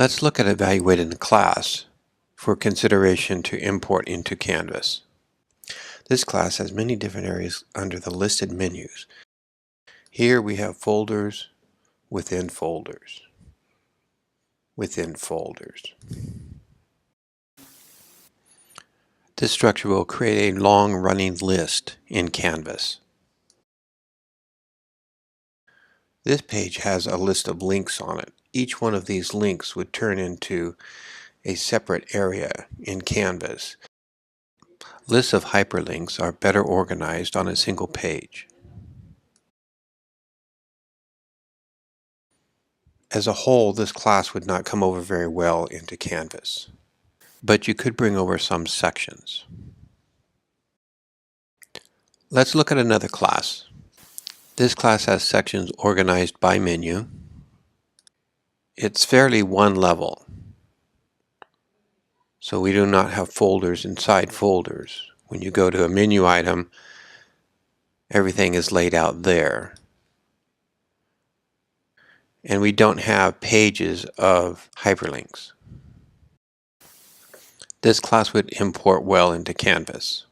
Let's look at evaluating a class for consideration to import into Canvas. This class has many different areas under the listed menus. Here we have folders within folders within folders. This structure will create a long-running list in Canvas. This page has a list of links on it. Each one of these links would turn into a separate area in Canvas. Lists of hyperlinks are better organized on a single page. As a whole, this class would not come over very well into Canvas, but you could bring over some sections. Let's look at another class. This class has sections organized by menu. It's fairly one level, so we do not have folders inside folders. When you go to a menu item, everything is laid out there. And we don't have pages of hyperlinks. This class would import well into Canvas.